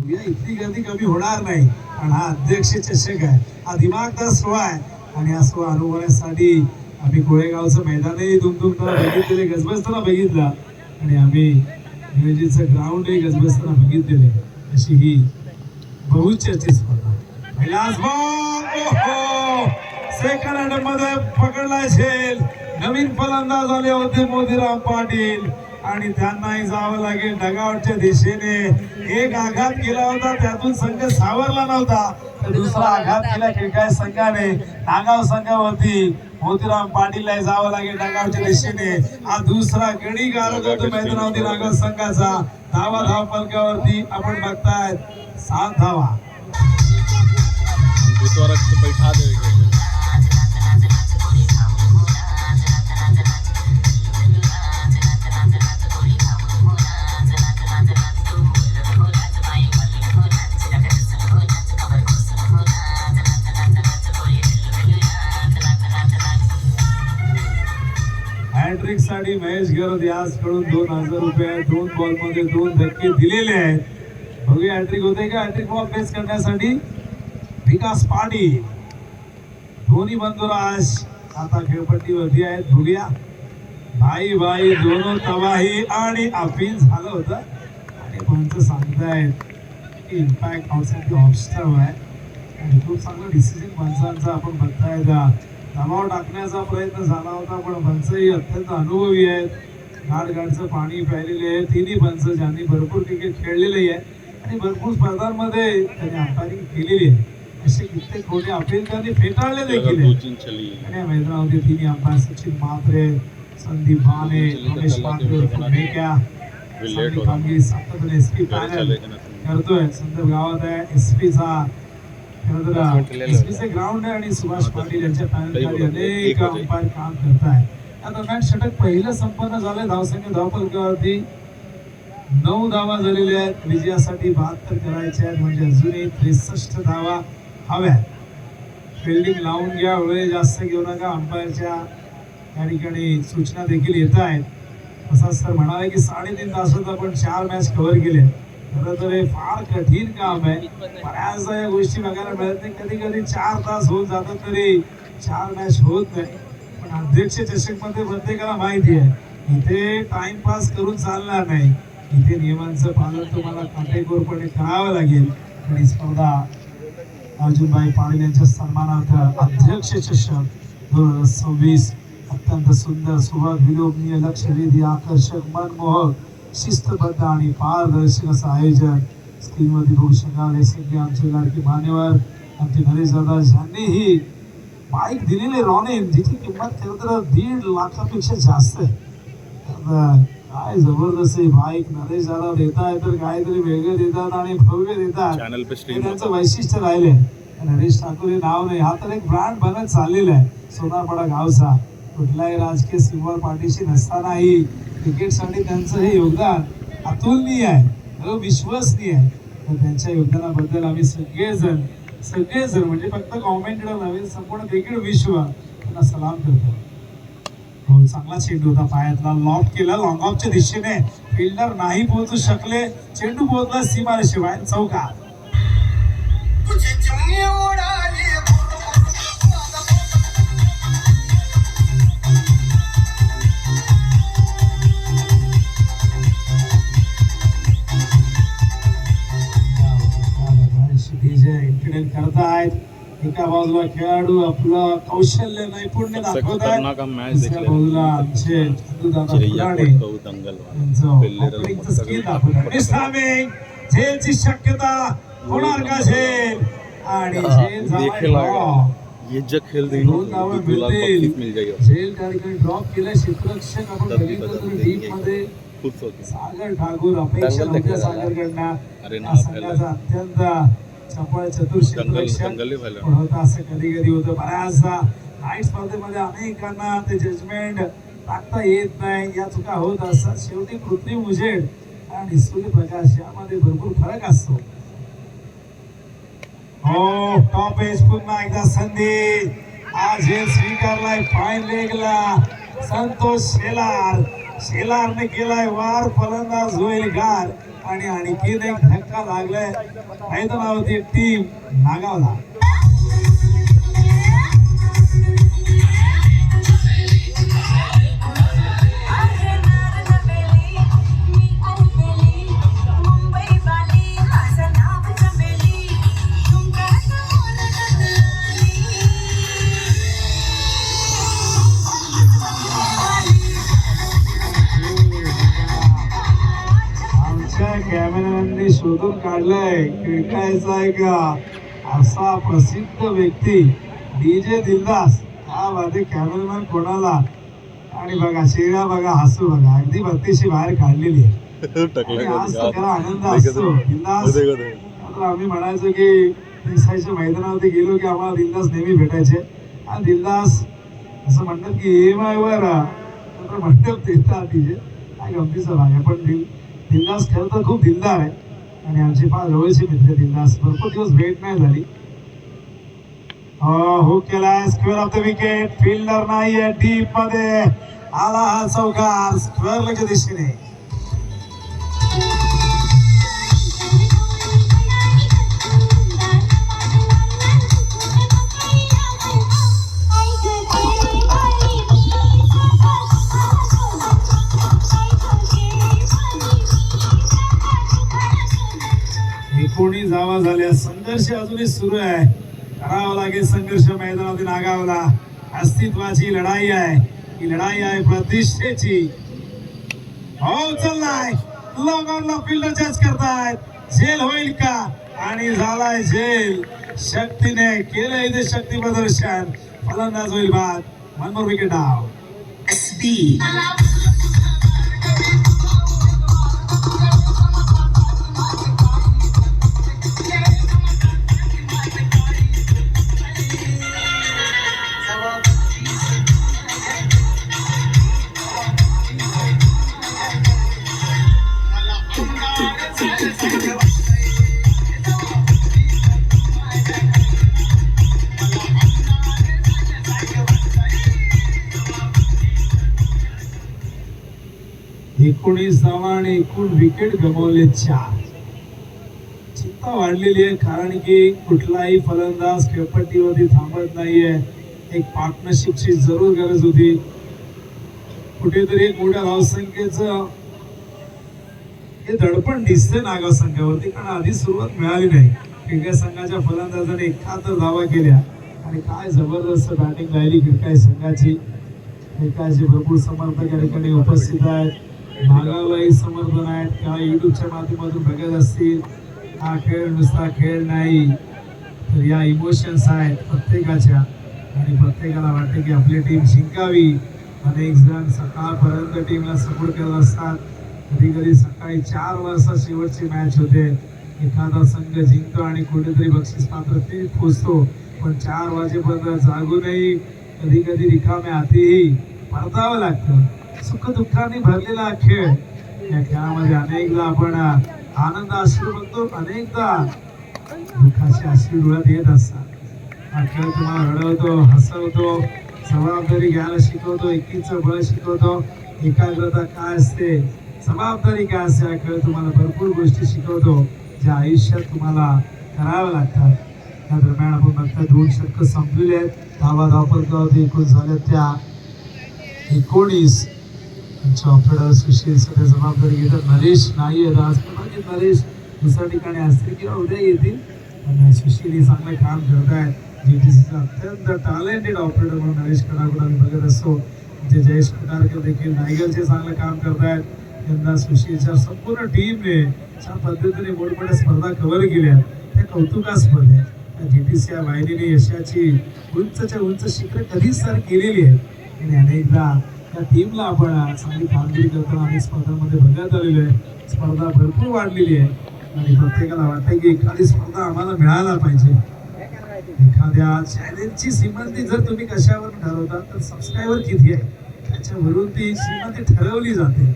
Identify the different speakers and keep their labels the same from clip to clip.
Speaker 1: इतकी गर्दी कमी होणार नाही, कारण हा अध्यक्ष चषक आहे, हा दिमागदार सोहळा आहे. आणि हा सोहळा अनुभवण्यासाठी आम्ही कोळेगावचं मैदानही दुमदुमताना बघितलेले, गजबजताना बघितला, आणि आम्ही नियोजितचं ग्राउंडही गजबजताना बघितलेले. अशी ही बहुचर्चित स्पर्धा. पहिलाच बॉल सेकंड मध्ये पकडला झेल. नवीन फलंदाज आले होते मोदीराम पाटील, आणि त्यांनाही जावं लागेल डगावटच्या दिशेने. एक आघात केला होता, त्यातून संघ सावरला नव्हता, तर दुसरा आघात केला क्रिकेट संघाने नागाव संघावरती. मोतीराम पाटीलला जावं लागेल डगावच्या दिशेने. हा दुसरा गडी गारत होतो मैदानावरती नागाव संघाचा. धावा धाव फलकावरती आपण बघताय 7 धावा. हॅट्रिक साठी महेश गरद याचकडून 2000 रुपये 2 बॉल मध्ये 2 धक्के दिलेले आहेत. बघूया हॅट्रिक होते का. हॅट्रिक बॉल फेस करण्यासाठी विकास पाटील. दोन्ही बंधुराज आता खेळपट्टीवरती आहेत. बघूया भाई भाई दोनों तबाही आणि अपील झालं होतं, आणि पंच सांगतायत की इम्पॅक्ट आउटसाइड ऑब्स्टर्व आहे, आणि खूप चांगला डिसिजन पंचांचा आपण बघताय. दबाव टाकण्याचा प्रयत्न झाला होता, पण पंचही अत्यंत अनुभवी आहेत. गाडगाडचं पाणी प्यायलेले आहे तिन्ही पंच, ज्यांनी भरपूर क्रिकेट खेळलेले आहे आणि भरपूर स्पर्धांमध्ये त्यांनी अंपायरिंग केलेली आहे. असे कित्येक खोटे अपील त्यांनी फेटाळले देखील. आणि मैदानावरती तिन्ही अंपायर सचिन म्हात्रे, संदीप भाने, रमेश पाटील, कामगिरी सातत्याने एसपी पॅनल करतोय. संदर्भ गावात आहे एसपीचा एसपीचे ग्राउंड आहे, आणि सुभाष पाटील यांच्या पॅनल खाली अनेक अंपायर काम करत आहे. या दरम्यान षटक पहिलं संपन्न झालंय. धावसंख्या धावफलकावरती 9 धावा झालेल्या आहेत. विजयासाठी 72 करायचे आहेत, म्हणजे अजूनही 63 धावा हव्या. फिल्डिंग लावून घ्या, वेळ जास्त घेऊ नका. अंपायरच्या या ठिकाणी सूचना देखील येत आहेत. तसाच सर म्हणाले की 3.5 तासात आपण 4 मॅच कव्हर केले. खरं तर हे फार कठीण काम आहे. बऱ्याचदा या गोष्टी बघायला मिळत नाही. कधी कधी 4 तास होऊन जातात तरी 4 मॅच होत नाही. पण अध्यक्ष चषक मध्ये प्रत्येकाला माहिती आहे इथे टाइमपास करून चालणार नाही. इथे नियमांचं पालन तुम्हाला काटेकोरपणे करावं लागेल. आणि स्पर्धा अर्जुनभाई पाटील यांच्या सन्मानार्थ अध्यक्ष चषक 2026 अत्यंत सुंदर, सुबक, विलोभनीय, लक्षवेधी, आकर्षक, मनमोहक, शिस्तबद्ध आणि पारदर्शक असं आयोजन स्क्रीनवरती बघू शकाल. हे सगळे आमचे लाडके मान्यवर, आमचे नरेश दादा ज्यांनी ही बाईक दिलेली रॉनेन, जिची किंमत खरं तर 1.5 लाखापेक्षा जास्त आहे. काय जबरदस्त आहे बाईक नरेश दादा देतात, तर काहीतरी वेगळे देतात आणि भव्य देतात. त्यांचं वैशिष्ट्य राहिले. नरेश ठाकूर हे नाव नाही, हा तर एक ब्रँड बनत चाललेला आहे सोनारपाडा गावचा. कुठल्याही राजकीय सीमेवर पाठीशी नसतानाही क्रिकेटसाठी त्यांचं हे योगदान अतुलनीय आहे, विश्वसनीय आहे. तर त्यांच्या योगदानाबद्दल आम्ही सगळेजण म्हणजे फक्त कॉमेंटेटर नव्हे, संपूर्ण क्रिकेट विश्व त्यांना सलाम करतो. हो, चांगला चेंडू होता, पायातला लॉक केला लॉंग ऑफच्या दिशेने. फिल्डर नाही पोहोचू शकले, चेंडू पोहोचला सीमारेषेबाहेर चौकात. करतायत. एका बाजूला खेळाडू आपलं कौशल्य नैपुण्य दाखवतात, दुसऱ्या बाजूला आमचे चंदूदादा फुलाणे यांचं स्किल दाखवतात. झेलची शक्यता होणार का झेल, आणि झेल झेल त्या ठिकाणी ड्रॉप केलं. क्षेत्ररक्षक आपण बघितलं डीप मध्ये सागर ठाकूर अपेक्षा नव्हत्या सागरकडनं. संघाचा अत्यंत चपळ चतुर क्षेत्ररक्षक होता, असं कधी कधी होतं. बऱ्याचदा नाईट स्पर्धेमध्ये अनेकांना ते जजमेंट टाकता येत नाही, या चुका होत असतात. शेवटी कृत्रिम उजेड आणि सूर्यप्रकाश यामध्ये भरपूर फरक असतो. हो, टॉप एज पुन्हा एकदा संधी. आज हे स्वीकारलाय फाईन लेगला संतोष शेलारने केलाय वार. फलंदाज होईल गार. आणि आणखीन एक धक्का लागलाय मैदानावरती टीम नागावला. कॅमेरामॅननी शोधून काढलंय खिडकायचा एक असा प्रसिद्ध व्यक्ती डीजे दिलदास. हा वादे कॅमेरामॅन कोणाला आणि बघा शेळ्या बघा हसू बघा अगदी बत्तीशी बाहेर काढलेली आहे. आज त्याला आनंद असतो दिलदास. आम्ही म्हणायचो की दिसायच्या मैदानावरती गेलो की आम्हाला दिलदास नेहमी भेटायचे. हा दिलदास असं म्हणतात की EMI वर मंडप देतात डीजे. काय गमतीचा भाग आहे. पण दिलदास खरं तर खूप दिलदार आहे आणि आमची फार जवळची मित्र दिलदास. भरपूर दिवस भेट नाही झाली. हो केलाय square of the wicket. Fielder नाहीये डीप मध्ये आला हा चौकार स्क्वेअरच्या दिशेने. कोणी जावा झाल्या संघर्ष अजूनही सुरू आहे. करावा लागेल संघर्ष मैदानावरती नागावला. अस्तित्वाची लढाई आहे. ही लढाई आहे प्रतिष्ठेची. हो चाललाय लॉंग ऑनला फिल्डर जज करतायत. झेल होईल का आणि झालाय झेल. शक्तीने केलंय ते शक्ती प्रदर्शन. फलंदाज होईल बाद. 1 more विकेट डाव. SB आणि एकूण विकेट गमावले 4. चिंता वाढलेली आहे कारण की कुठलाही फलंदाज खेळपट्टीवरती थांबत नाहीये. एक पार्टनरशिपची जरूर गरज होती. कुठेतरी एक मोठ्या धावसंख्येचं हे दडपण दिसतंय नागाव संघावरती कारण आधी सुरुवात मिळाली नाही. खिडकाई संघाच्या फलंदाजाने 71 धावा केल्या आणि काय जबरदस्त बॅटिंग राहिली खिडकाई संघाची. खिडकाईचे भरपूर समर्थक या ठिकाणी उपस्थित आहेत. नागावलाही समर्थन आहेत. किंवा युट्यूबच्या माध्यमातून बघत असतील. हा खेळ नुसता खेळ नाही तर या इमोशन्स आहेत प्रत्येकाच्या आणि प्रत्येकाला वाटते की आपली टीम जिंकावी. अनेक जण सकाळपर्यंत टीमला सपोर्ट करत असतात. कधी कधी सकाळी 4 वाजता शेवटची मॅच होते. एखादा संघ जिंकतो आणि कुठेतरी बक्षीस पात्रतेत पोहोचतो. पण 4 वाजेपर्यंत जागूनही कधी कधी रिकाम्या हातीही परतावं लागतं. सुख दुःखाने भरलेला खेळ. या खेळामध्ये अनेकदा आपण आनंद अश्रू बघतो. अनेकदा दुःखाचे अश्रू डोळ्यात येत असतात. हा खेळ तुम्हाला रडवतो हसवतो. जबाबदारी घ्यायला शिकवतो. एकीचं बळ शिकवतो. एकाग्रता काय असते जबाबदारी काय असते हा खेळ तुम्हाला भरपूर गोष्टी शिकवतो ज्या आयुष्यात तुम्हाला कराव्या लागतात. त्या दरम्यान आपण बघता 2 षटकं संपलेली आहेत. धावपलकावरती एकूण झाल्या त्या 19. ऑपरेटर सुशील सगळे जबाबदारी घेतात. नरेश नाही आहेत आज. नरेश दुसऱ्या ठिकाणी असतील किंवा उद्या येतील. पण सुशील हे चांगलं काम करत आहेत. GTCचा अत्यंत टॅलेंटेड ऑपरेटर म्हणून नरेश कडाकडे आम्ही बघत असतो. जे जयेश कुटारकर देखील नायगरचे चांगलं काम करत आहेत. यंदा सुशीलच्या संपूर्ण टीमने ज्या पद्धतीने मोठमोठ्या स्पर्धा कव्हर केल्या त्या कौतुकास्पद आहे. त्या GTC या वाहिनीने यशाची उंचच्या उंच शिखर कधीच सर केलेली आहे. आणि अनेकदा त्या टीमला आपण चांगली कामगिरी करताना अनेक स्पर्धांमध्ये बघत आलेलो आहे. स्पर्धा भरपूर वाढलेली आहे आणि प्रत्येकाला वाटतं की एखादी स्पर्धा आम्हाला मिळायला पाहिजे. एखाद्या चॅलेंजची श्रीमंती जर तुम्ही कशावर ठरवता तर सबस्क्रायबर किती आहे त्याच्यावरून ती श्रीमंती ठरवली जाते.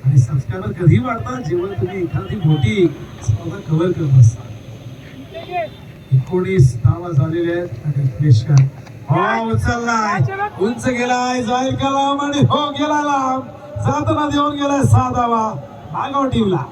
Speaker 1: आणि सबस्क्रायबर कधी वाढतात जेव्हा तुम्ही एखादी मोठी स्पर्धा कव्हर करत असता. 19 धावा झालेल्या आहेत आणि प्रेशर उचललाय उंच गेलाय जाईल कलाम आणि हो गेला लांब जाताना देऊन गेलाय 6 धावा नागाव टीमला.